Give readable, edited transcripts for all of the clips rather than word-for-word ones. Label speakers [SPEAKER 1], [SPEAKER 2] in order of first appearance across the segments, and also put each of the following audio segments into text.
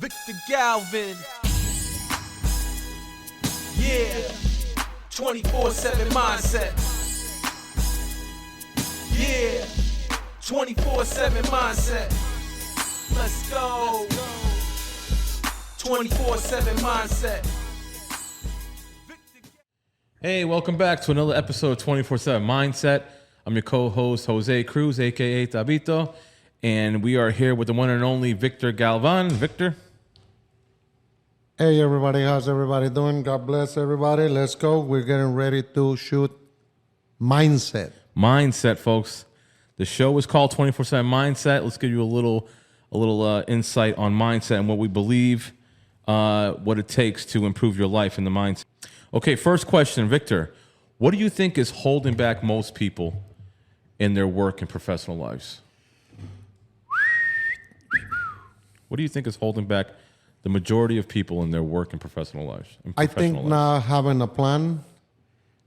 [SPEAKER 1] Victor Galvan. Yeah. 24/7 mindset. Yeah. 24/7 mindset. Let's go. 24/7 mindset.
[SPEAKER 2] Hey, welcome back to another episode of 24/7 Mindset. I'm your co-host, Jose Cruz, a.k.a. Tabito, and we are here with the one and only Victor Galvan. Victor?
[SPEAKER 3] Hey everybody, how's everybody doing? God bless everybody. Let's go. We're getting ready to shoot Mindset.
[SPEAKER 2] Mindset, folks. The show is called 24/7 Mindset. Let's give you a little insight on mindset and what we believe, what it takes to improve your life in the mindset. Okay, first question, Victor. What do you think is holding back most people in their work and professional lives? What do you think is holding back the majority of people in their work and professional lives?
[SPEAKER 3] I think not having a plan,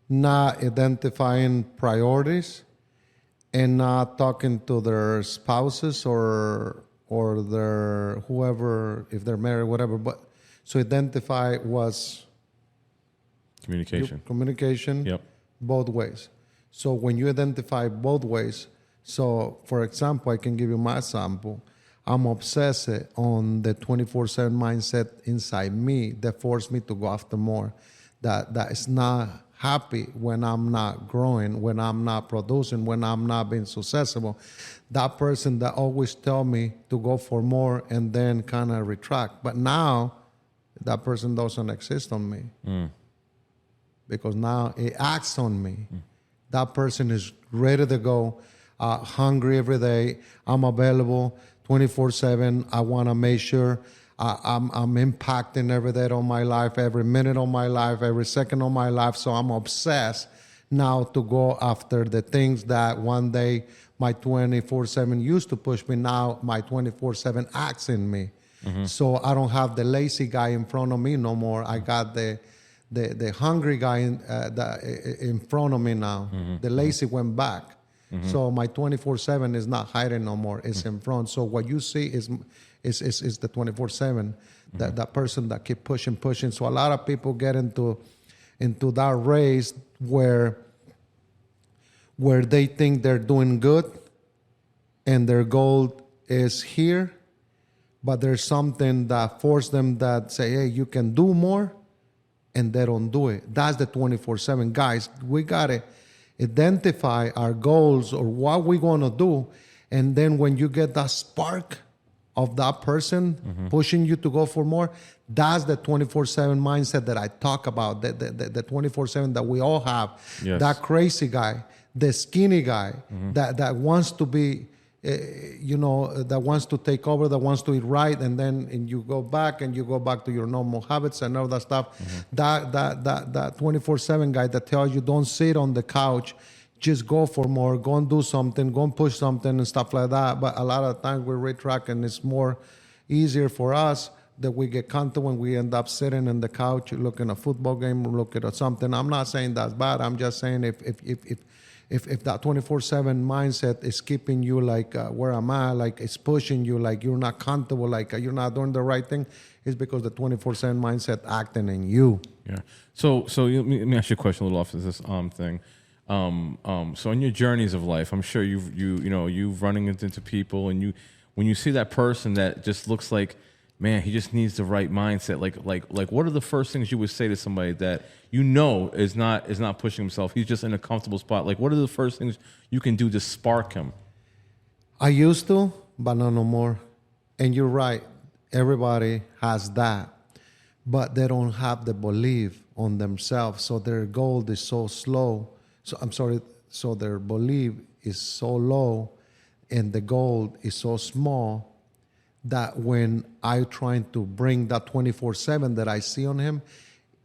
[SPEAKER 3] not identifying priorities, and not talking to their spouses or their whoever, if they're married, whatever. But so identify was communication.
[SPEAKER 2] Yep.
[SPEAKER 3] Both ways. So when you identify both ways, so for example, I can give you my example. I'm obsessed on the 24/7 mindset inside me that forced me to go after more. That is not happy when I'm not growing, when I'm not producing, when I'm not being successful. That person that always tell me to go for more and then kind of retract. But now that person doesn't exist on me. Because now it acts on me. That person is ready to go, hungry every day. I'm available 24/7. I want to make sure I'm impacting every day of my life, every minute of my life, every second of my life. So I'm obsessed now to go after the things that one day my 24/7 used to push me. Now my 24/7 acts in me. So I don't have the lazy guy in front of me no more. I got the hungry guy in front of me now. The lazy went back. So my 24/7 is not hiding no more. It's in front. So what you see is the 24/7, that person that keep pushing. So a lot of people get into that race where they think they're doing good and their goal is here, but there's something that forces them that say, hey, you can do more, and they don't do it. That's the 24/7. Guys, we got to identify our goals or what we're going to do. And then when you get that spark of that person pushing you to go for more, that's the 24/7 mindset that I talk about, the 24/7 that we all have.
[SPEAKER 2] Yes.
[SPEAKER 3] That crazy guy, the skinny guy that wants to be, that wants to take over, that wants to eat right, and you go back to your normal habits and all that stuff. That 24/7 guy that tells you don't sit on the couch, just go for more, go and do something, go and push something and stuff like that. But a lot of times we retract, and it's more easier for us that we get comfortable when we end up sitting on the couch looking at a football game, looking at something. I'm not saying that's bad. I'm just saying if that 24/7 mindset is keeping you like where am I, like it's pushing you, like you're not comfortable, like you're not doing the right thing, it's because the 24/7 mindset acting in you.
[SPEAKER 2] Yeah. So let me ask you a question a little off of this thing. So in your journeys of life, I'm sure you've running into people, and when you see that person that just looks like, man, he just needs the right mindset. Like, what are the first things you would say to somebody that is not pushing himself? He's just in a comfortable spot. Like, what are the first things you can do to spark him?
[SPEAKER 3] I used to, but not no more. And you're right. Everybody has that, but they don't have the belief on themselves. So their goal is so slow. So their belief is so low, and the goal is so small, that when I trying to bring that 24/7 that I see on him,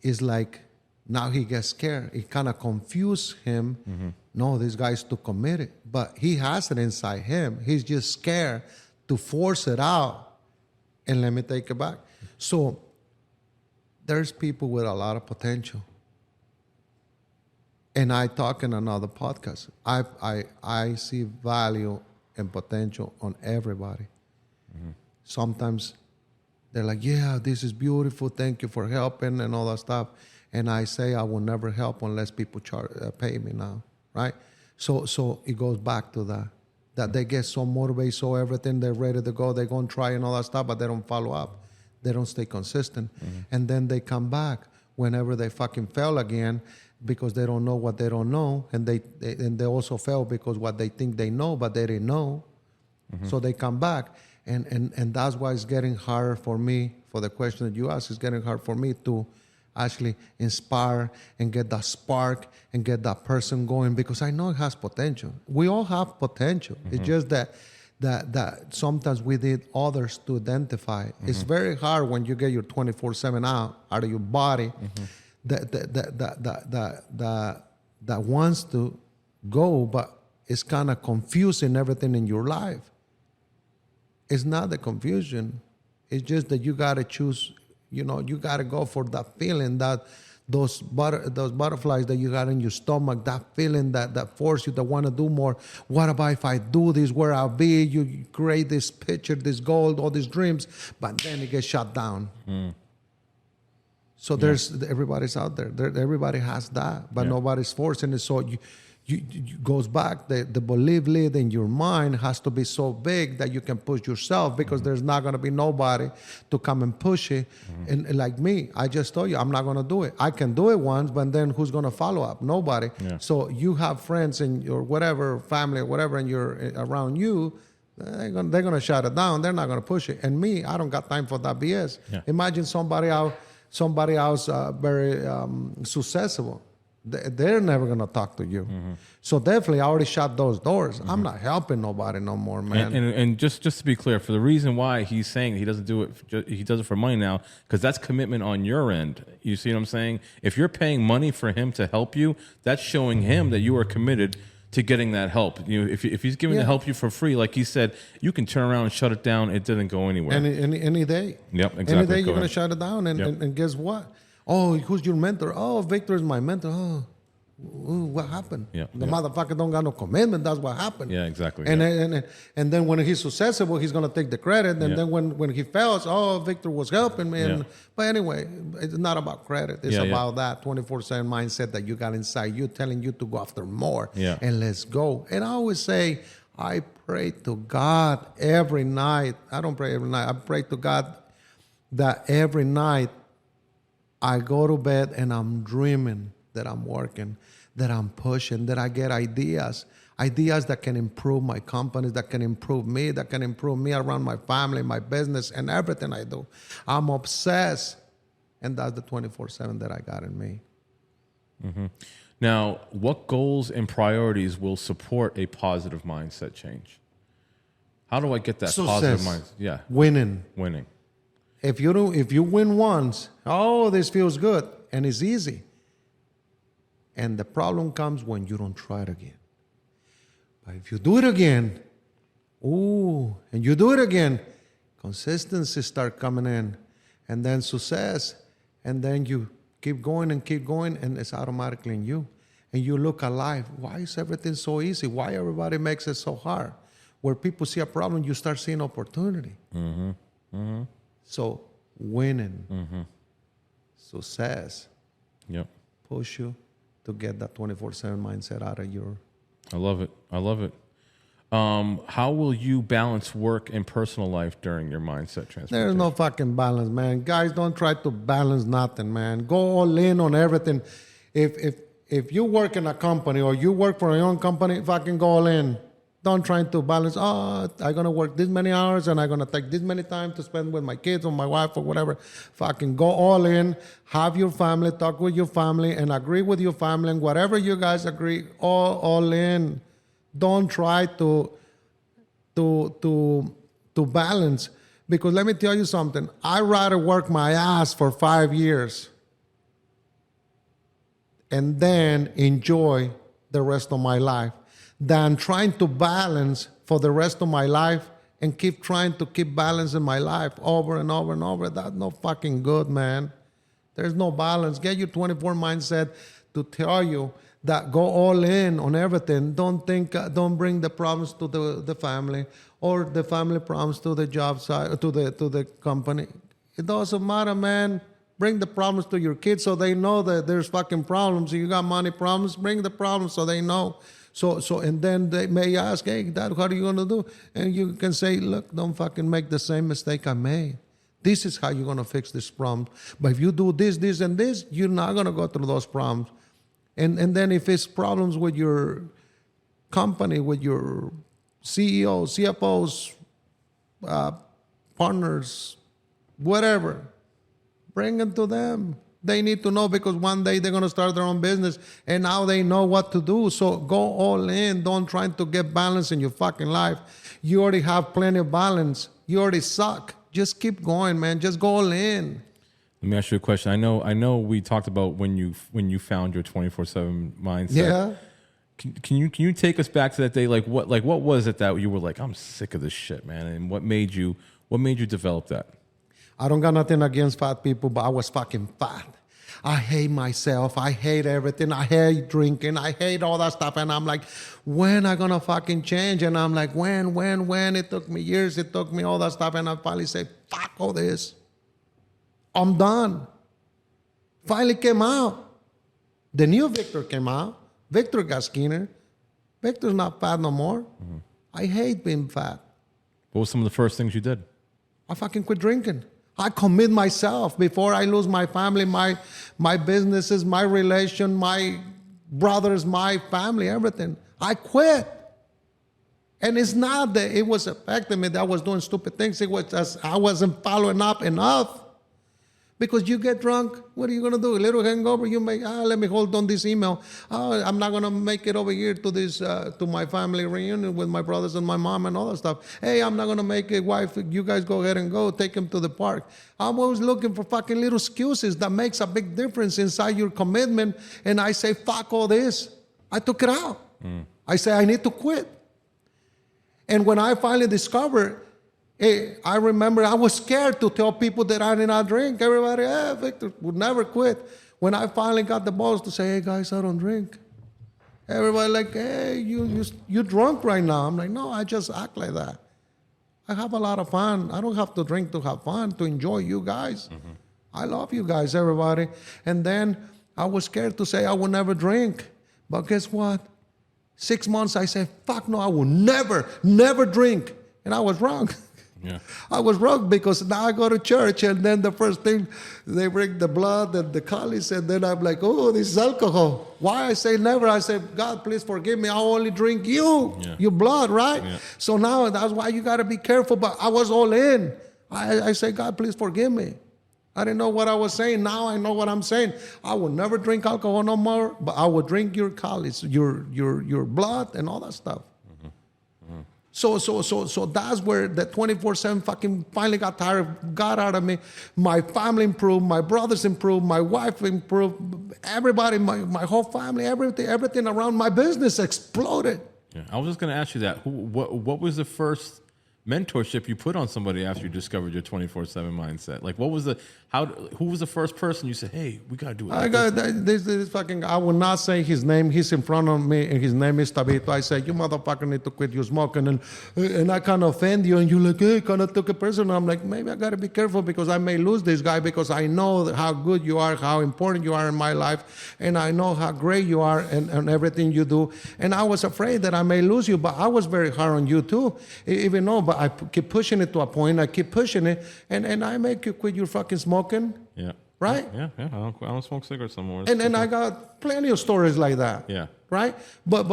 [SPEAKER 3] is like now he gets scared. It kind of confused him. No, this guy's too committed, but he has it inside him. He's just scared to force it out. And let me take it back. So there's people with a lot of potential. And I talk in another podcast. I see value and potential on everybody. Sometimes They're like, yeah, this is beautiful. Thank you for helping and all that stuff. And I say I will never help unless people pay me now, right? So it goes back to that they get so motivated, so everything, they're ready to go, they're going to try and all that stuff, but they don't follow up. They don't stay consistent. And then they come back whenever they fucking fail again because they don't know what they don't know. And they also fail because what they think they know, but they didn't know. So they come back. And that's why it's getting harder for me, for the question that you asked, it's getting hard for me to actually inspire and get that spark and get that person going because I know it has potential. We all have potential. It's just that sometimes we need others to identify. It's very hard when you get your 24/7 out of your body that wants to go, but it's kind of confusing everything in your life. It's not the confusion. It's just that you got to choose, you got to go for that feeling, that those butterflies that you got in your stomach, that feeling that force you to want to do more. What about if I do this, where I'll be? You create this picture, this goal, all these dreams, but then it gets shut down. So everybody's out there. Everybody has that, but nobody's forcing it. So you goes back. The belief lead in your mind has to be so big that you can push yourself because there's not going to be nobody to come and push it. And like me, I just told you, I'm not going to do it. I can do it once, but then who's going to follow up? Nobody. Yeah. So you have friends in your whatever, family or whatever, and you're around you, they're going to shut it down. They're not going to push it. And me, I don't got time for that BS. Yeah. Imagine somebody else very successful. They're never going to talk to you. So definitely, I already shut those doors. I'm not helping nobody no more, man.
[SPEAKER 2] And just to be clear, for the reason why he's saying he doesn't do it, he does it for money now, because that's commitment on your end. You see what I'm saying? If you're paying money for him to help you, that's showing him that you are committed to getting that help. If he's giving to help you for free, like he said, you can turn around and shut it down. It didn't go anywhere.
[SPEAKER 3] Any day.
[SPEAKER 2] Yep, exactly.
[SPEAKER 3] Any day you're going to shut it down. And guess what? Oh, who's your mentor? Oh, Victor is my mentor. Oh, what happened? The motherfucker don't got no commitment. That's what happened.
[SPEAKER 2] Yeah, exactly.
[SPEAKER 3] And then when he's successful, he's going to take the credit. And then when he fails, oh, Victor was helping me. But anyway, it's not about credit. It's about that 24/7 mindset that you got inside you, telling you to go after more. And let's go. And I always say, I pray to God every night. I don't pray every night. I pray to God that every night I go to bed and I'm dreaming that I'm working, that I'm pushing, that I get ideas that can improve my companies, that can improve me, that can improve me around my family, my business, and everything I do. I'm obsessed, and that's the 24/7 that I got in me.
[SPEAKER 2] Now, what goals and priorities will support a positive mindset change? How do I get that positive mindset? Yeah,
[SPEAKER 3] winning. If you win once, oh, this feels good, and it's easy. And the problem comes when you don't try it again. But if you do it again, and you do it again, consistency start coming in, and then success, and then you keep going, and it's automatically in you. And you look at life. Why is everything so easy? Why everybody makes it so hard? Where people see a problem, you start seeing opportunity. So winning, success, push you to get that 24/7 mindset out of your.
[SPEAKER 2] I love it. How will you balance work and personal life during your mindset transformation?
[SPEAKER 3] There's no fucking balance, man. Guys, don't try to balance nothing, man. Go all in on everything. If you work in a company or you work for your own company, fucking go all in. Don't try to balance, I'm going to work this many hours and I'm going to take this many time to spend with my kids or my wife or whatever. Fucking go all in. Have your family, talk with your family, and agree with your family. And whatever you guys agree, all in. Don't try to balance. Because let me tell you something. I'd rather work my ass for 5 years and then enjoy the rest of my life than trying to balance for the rest of my life and keep trying to keep balance in my life over and over and over. That's no fucking good, man. There's no balance. Get your 24 mindset to tell you that go all in on everything. Don't bring the problems to the family or the family problems to the job side, to the company. It doesn't matter, man. Bring the problems to your kids so they know that there's fucking problems. If you got money problems, bring the problems so they know. And then they may ask, hey, Dad, what are you going to do? And you can say, look, don't fucking make the same mistake I made. This is how you're going to fix this problem. But if you do this, this, and this, you're not going to go through those problems. And then if it's problems with your company, with your CEO, CFOs, partners, whatever, bring them to them. They need to know because one day they're going to start their own business and now they know what to do. So go all in. Don't try to get balance in your fucking life. You already have plenty of balance. You already suck. Just keep going, man. Just go all in.
[SPEAKER 2] Let me ask you a question. I know we talked about when you found your 24/7 mindset.
[SPEAKER 3] Yeah.
[SPEAKER 2] Can you take us back to that day? Like what was it that you were like, I'm sick of this shit, man? And what made you develop that?
[SPEAKER 3] I don't got nothing against fat people, but I was fucking fat. I hate myself. I hate everything. I hate drinking. I hate all that stuff. And I'm like, when am I going to fucking change? And I'm like, when? It took me years. It took me all that stuff. And I finally said, fuck all this. I'm done. Finally came out. The new Victor came out. Victor got skinner. Victor's not fat no more. Mm-hmm. I hate being fat.
[SPEAKER 2] What were some of the first things you did?
[SPEAKER 3] I fucking quit drinking. I commit myself before I lose my family, my businesses, my relation, my brothers, my family, everything. I quit. And it's not that it was affecting me that I was doing stupid things. It was just I wasn't following up enough. Because you get drunk, what are you going to do? A little hangover, you make, let me hold on this email. I'm not going to make it over here to this, to my family reunion with my brothers and my mom and all that stuff. Hey, I'm not going to make a wife. You guys go ahead and go. Take him to the park. I'm always looking for fucking little excuses that makes a big difference inside your commitment. And I say, fuck all this. I took it out. I say, I need to quit. And when I finally discovered, I remember I was scared to tell people that I did not drink. Everybody, Victor would never quit. When I finally got the balls to say, hey, guys, I don't drink. Everybody like, hey, you drunk right now. I'm like, no, I just act like that. I have a lot of fun. I don't have to drink to have fun, to enjoy you guys. Mm-hmm. I love you guys, everybody. And then I was scared to say I would never drink. But guess what? 6 months, I said, fuck no, I will never drink. And I was wrong.
[SPEAKER 2] Yeah.
[SPEAKER 3] I was wrong because now I go to church and then the first thing they bring the blood and the chalice and then I'm like, oh, this is alcohol. Why I say never? I say, God, please forgive me. I'll only drink you, your blood, right? Yeah. So now that's why you got to be careful. But I was all in. I say, God, please forgive me. I didn't know what I was saying. Now I know what I'm saying. I will never drink alcohol no more, but I will drink your chalice, your blood and all that stuff. So that's where the 24/7 fucking finally got out of me. My family improved, my brothers improved, my wife improved, everybody, my whole family, everything around my business exploded.
[SPEAKER 2] Yeah, I was just going to ask you that. What was the first mentorship you put on somebody after you discovered your 24/7 mindset? Like, who was the first person you said, hey, we got to do it?
[SPEAKER 3] I got this fucking, I will not say his name. He's in front of me and his name is Tabito. I say, you motherfucker need to quit your smoking. And I kind of offend you and you're like, hey, kind of took it personal. I'm like, maybe I got to be careful because I may lose this guy because I know how good you are, how important you are in my life. And I know how great you are and everything you do. And I was afraid that I may lose you, but I was very hard on you too. Even though, but I keep pushing it to a point. I keep pushing it, and I make you quit your fucking smoking.
[SPEAKER 2] Yeah.
[SPEAKER 3] Right.
[SPEAKER 2] Yeah. I don't smoke cigarettes anymore.
[SPEAKER 3] And I got plenty of stories like that.
[SPEAKER 2] Yeah.
[SPEAKER 3] Right. But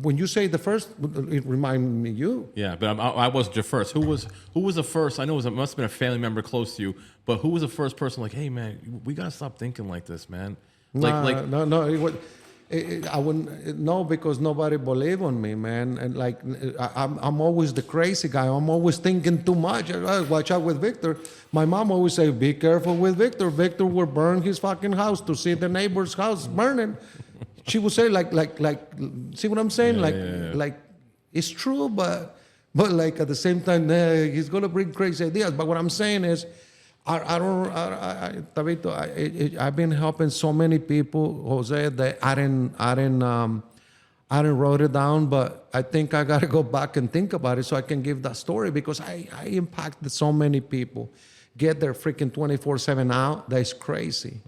[SPEAKER 3] when you say the first, it reminded me of you.
[SPEAKER 2] Yeah, but I wasn't your first. Who was the first? I know it must have been a family member close to you, but who was the first person? Like, hey man, we gotta stop thinking like this, man.
[SPEAKER 3] No. I wouldn't know because nobody believed on me, man. And like I'm always the crazy guy. I'm always thinking too much. Watch out with Victor. My mom always say, "Be careful with Victor. Victor will burn his fucking house to see the neighbor's house burning." She would say, like, see what I'm saying?
[SPEAKER 2] Yeah.
[SPEAKER 3] Like, it's true, but like at the same time, he's gonna bring crazy ideas. But what I'm saying is. Tabito, I've been helping so many people, Jose, that I didn't wrote it down, but I think I got to go back and think about it so I can give that story because I impacted so many people. get their freaking 24/7 out. That's crazy.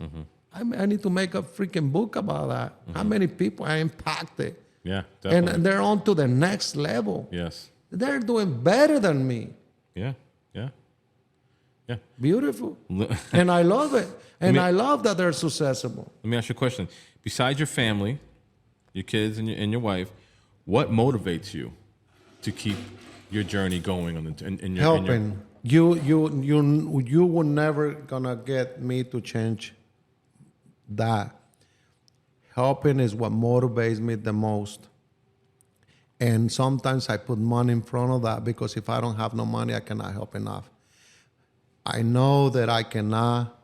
[SPEAKER 3] I need to make a freaking book about that. How many people I impacted.
[SPEAKER 2] Yeah, definitely.
[SPEAKER 3] And they're on to the next level.
[SPEAKER 2] Yes.
[SPEAKER 3] They're doing better than me.
[SPEAKER 2] Yeah.
[SPEAKER 3] Beautiful. And I love it. And I love that they're successful.
[SPEAKER 2] Let me ask you a question. Besides your family, your kids and your wife, what motivates you to keep your journey going in your
[SPEAKER 3] Helping. You were never gonna get me to change that. Helping is what motivates me the most. And sometimes I put money in front of that because if I don't have no money, I cannot help enough. I know that I cannot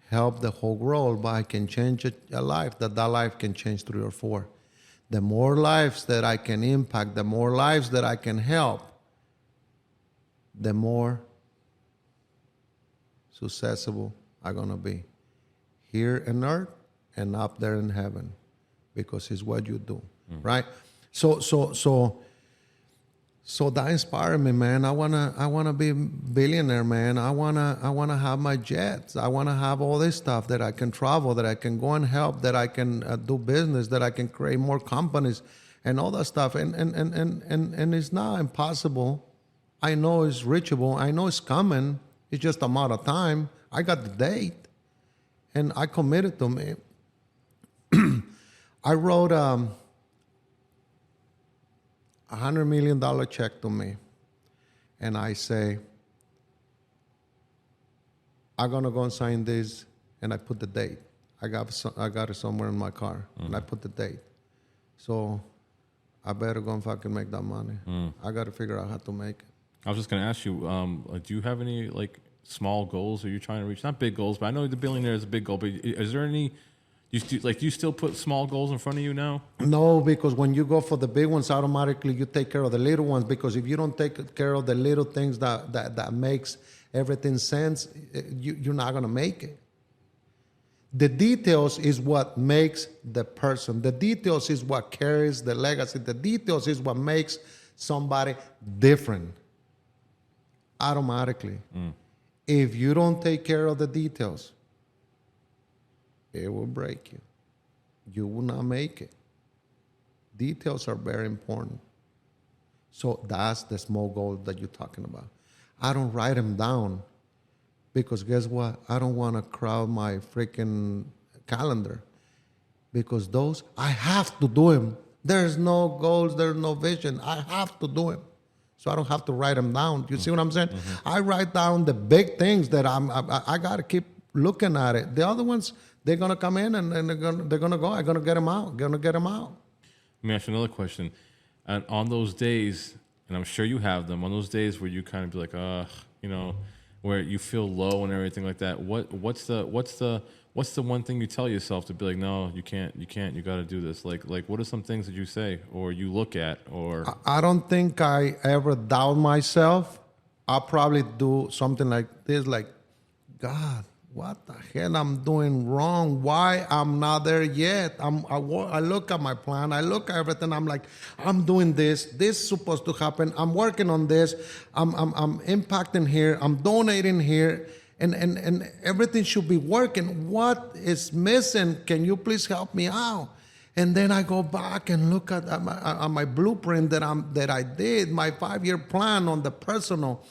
[SPEAKER 3] help the whole world, but I can change a life, that life can change 3 or 4. The more lives that I can impact, the more lives that I can help, the more successful I'm going to be here on earth and up there in heaven, because it's what you do, right? So that inspired me, man. I wanna be a billionaire, man. I wanna have my jets. I wanna have all this stuff that I can travel, that I can go and help, that I can do business, that I can create more companies, and all that stuff. And it's not impossible. I know it's reachable. I know it's coming. It's just a matter of time. I got the date, and I committed to me. I wrote $100 million check to me, and I say, I'm gonna go and sign this, and I put the date. I got it somewhere in my car, and I put the date. So I better go and fucking make that money. I got to figure out how to make it.
[SPEAKER 2] I was just gonna ask you, do you have any small goals? Are you trying to reach? Not big goals, but I know the billionaire is a big goal. But is there any? You still put small goals in front of you now?
[SPEAKER 3] No, because when you go for the big ones, automatically you take care of the little ones. Because if you don't take care of the little things that makes everything sense, you're not gonna make it. The details is what makes the person. The details is what carries the legacy. The details is what makes somebody different. Automatically. If you don't take care of the details, it will break you. You will not make it. Details are very important. So that's the small goal that you're talking about. I don't write them down because guess what? I don't want to crowd my freaking calendar because those, I have to do them. There's no goals, there's no vision. I have to do them. So I don't have to write them down. You see what I'm saying? I write down the big things that I got to keep looking at it. The other ones, they're gonna come in and they're gonna go. I'm gonna get them out. Let
[SPEAKER 2] me ask you another question. And on those days, and I'm sure you have them, on those days where you kind of be like, where you feel low and everything like that. What's the one thing you tell yourself to be like, no, you can't, you got to do this. Like what are some things that you say or you look at or?
[SPEAKER 3] I don't think I ever doubt myself. I'll probably do something like this, like, God, what the hell I'm doing wrong? Why I'm not there yet? I look at my plan. I look at everything. I'm like, I'm doing this. This is supposed to happen. I'm working on this. I'm impacting here. I'm donating here. And everything should be working. What is missing? Can you please help me out? And then I go back and look at my blueprint that I did, my 5-year plan on the personal,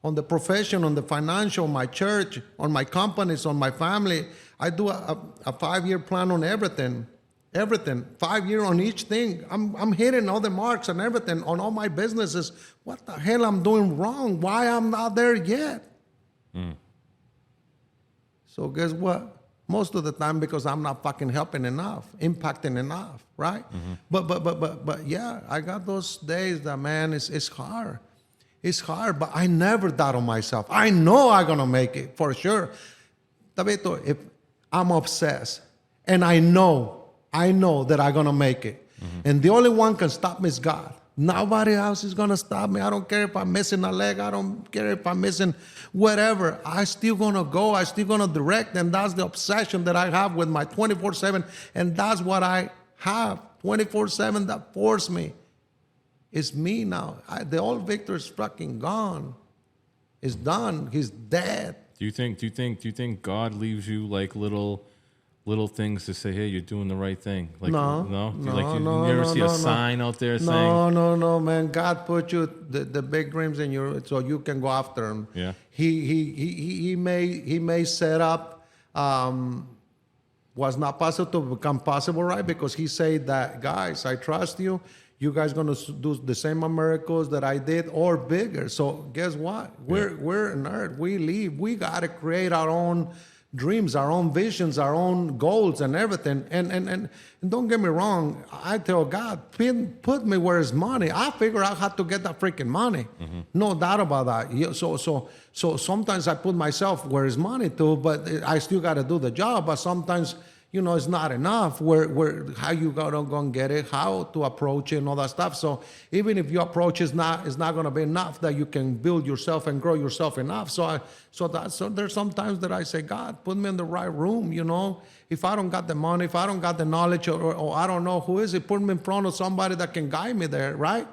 [SPEAKER 3] on the profession, on the financial, my church, on my companies, on my family. I do a 5-year plan on everything. 5 years on each thing. I'm hitting all the marks and everything on all my businesses. What the hell I'm doing wrong? Why I'm not there yet? So guess what? Most of the time because I'm not fucking helping enough, impacting enough, right? But yeah, I got those days that, man, it's hard. It's hard, but I never doubt on myself. I know I'm going to make it for sure. Tabito, if I'm obsessed and I know that I'm going to make it. And the only one can stop me is God. Nobody else is going to stop me. I don't care if I'm missing a leg. I don't care if I'm missing whatever. I still going to go. I still going to direct. And that's the obsession that I have with my 24/7. And that's what I have 24/7 that forced me. It's me now. The old Victor is fucking gone. It's done. He's dead.
[SPEAKER 2] Do you think God leaves you like little things to say, hey, you're doing the right thing? Like,
[SPEAKER 3] No,
[SPEAKER 2] Do you,
[SPEAKER 3] no,
[SPEAKER 2] you
[SPEAKER 3] no,
[SPEAKER 2] never
[SPEAKER 3] no,
[SPEAKER 2] see
[SPEAKER 3] no,
[SPEAKER 2] a
[SPEAKER 3] no.
[SPEAKER 2] sign out there saying,
[SPEAKER 3] No, man. God put you the big dreams in you so you can go after them.
[SPEAKER 2] Yeah.
[SPEAKER 3] He may set up what's not possible to become possible, right? Because he said that, guys, I trust you. You guys gonna do the same miracles that I did or bigger. So guess what? We're an earth. We live. We gotta create our own dreams, our own visions, our own goals, and everything. And don't get me wrong. I tell God, put me where is money. I figure out how to get that freaking money. No doubt about that. So sometimes I put myself where is money too, but I still got to do the job. But sometimes, it's not enough. Where how you gonna go and get it, how to approach it, and all that stuff. So even if your approach is not gonna be enough that you can build yourself and grow yourself enough. So there's sometimes that I say, God, put me in the right room. If I don't got the money, if I don't got the knowledge, or I don't know who is it, put me in front of somebody that can guide me there, right?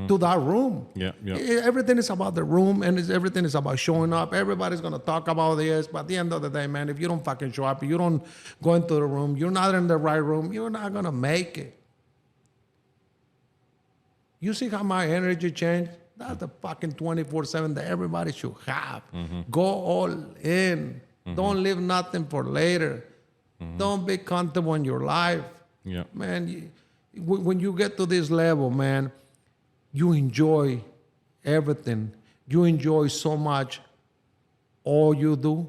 [SPEAKER 3] To that room.
[SPEAKER 2] Yeah.
[SPEAKER 3] Everything is about the room, and everything is about showing up. Everybody's gonna talk about this, but at the end of the day, man, if you don't fucking show up, you don't go into the room, you're not in the right room, you're not gonna make it. You see how my energy changed? That's the fucking 24/7 that everybody should have. Go all in. Don't leave nothing for later. Don't be comfortable in your life.
[SPEAKER 2] Yeah.
[SPEAKER 3] Man, when you get to this level, man, you enjoy everything. You enjoy so much all you do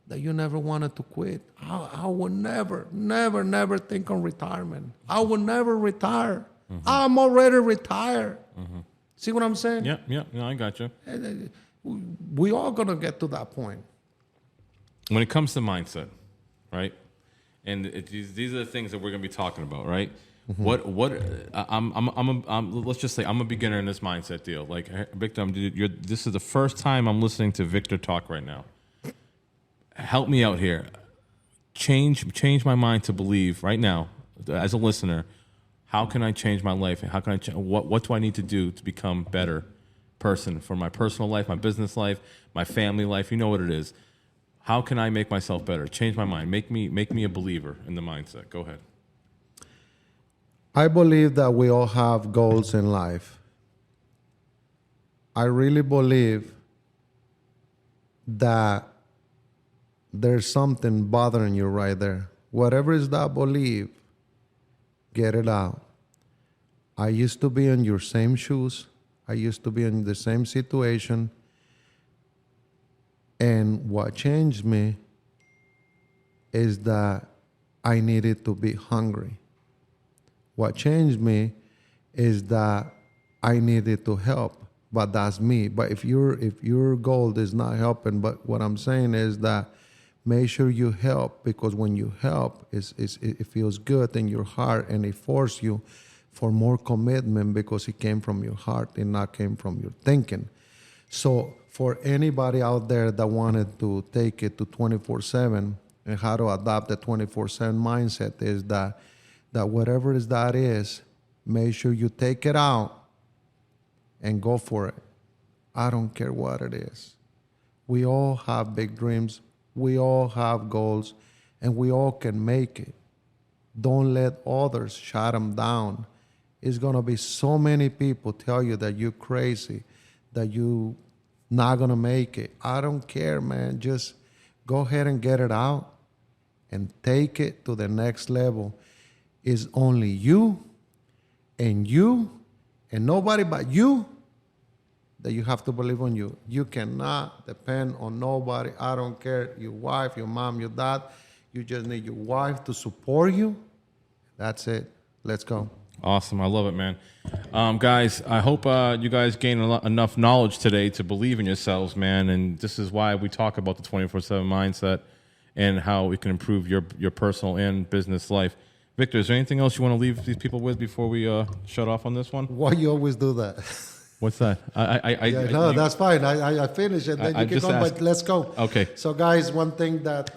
[SPEAKER 3] that you never wanted to quit. I would never think of retirement. I would never retire. I'm already retired. See what I'm saying?
[SPEAKER 2] Yeah. No, I got you.
[SPEAKER 3] We all gonna get to that point.
[SPEAKER 2] When it comes to mindset, right? And these are the things that we're going to be talking about, right? Let's just say I'm a beginner in this mindset deal. Like, Victor, this is the first time I'm listening to Victor talk right now. Help me out here. Change my mind to believe right now, as a listener. How can I change my life? How can I? What do I need to do to become a better person for my personal life, my business life, my family life? You know what it is. How can I make myself better? Change my mind. Make me a believer in the mindset. Go ahead.
[SPEAKER 3] I believe that we all have goals in life. I really believe that there's something bothering you right there. Whatever is that belief, get it out. I used to be in your same shoes. I used to be in the same situation. And what changed me is that I needed to be hungry. What changed me is that I needed to help, but that's me. But if your goal is not helping, but what I'm saying is that make sure you help, because when you help, it feels good in your heart, and it forces you for more commitment because it came from your heart and not came from your thinking. So for anybody out there that wanted to take it to 24/7 and how to adopt the 24/7 mindset is that whatever that is, make sure you take it out and go for it. I don't care what it is. We all have big dreams. We all have goals, and we all can make it. Don't let others shut them down. It's going to be so many people tell you that you're crazy, that you not going to make it. I don't care, man. Just go ahead and get it out and take it to the next level. It's only you and nobody but you that you have to believe on you. You cannot depend on nobody. I don't care, your wife, your mom, your dad. You just need your wife to support you. That's it. Let's go.
[SPEAKER 2] Awesome. I love it, man. Guys, I hope you guys gain enough knowledge today to believe in yourselves, man. And this is why we talk about the 24/7 mindset and how it can improve your personal and business life. Victor, is there anything else you want to leave these people with before we shut off on this one?
[SPEAKER 3] Why you always do that?
[SPEAKER 2] What's that?
[SPEAKER 3] That's fine. I finish it. Then you keep going, but let's go.
[SPEAKER 2] Okay.
[SPEAKER 3] So, guys, one thing that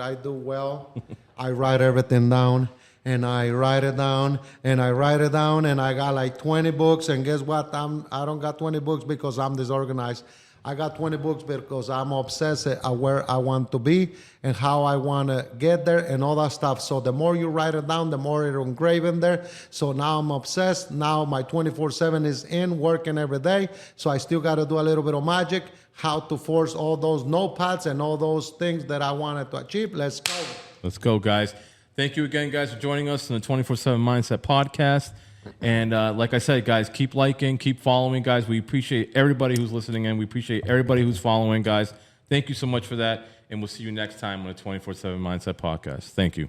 [SPEAKER 3] I do well, I write everything down. and I write it down, and I write it down, and I got like 20 books. And guess what? I don't got 20 books because I'm disorganized. I got 20 books because I'm obsessed at where I want to be and how I want to get there and all that stuff. So the more you write it down, the more it'll engrave in there. So now I'm obsessed. Now my 24/7 is in, working every day. So I still got to do a little bit of magic, how to force all those notepads and all those things that I wanted to achieve. Let's go.
[SPEAKER 2] Let's go, guys. Thank you again, guys, for joining us in the 24/7 Mindset Podcast. And like I said, guys, keep liking, keep following, guys. We appreciate everybody who's listening in. We appreciate everybody who's following, guys. Thank you so much for that. And we'll see you next time on the 24/7 Mindset Podcast. Thank you.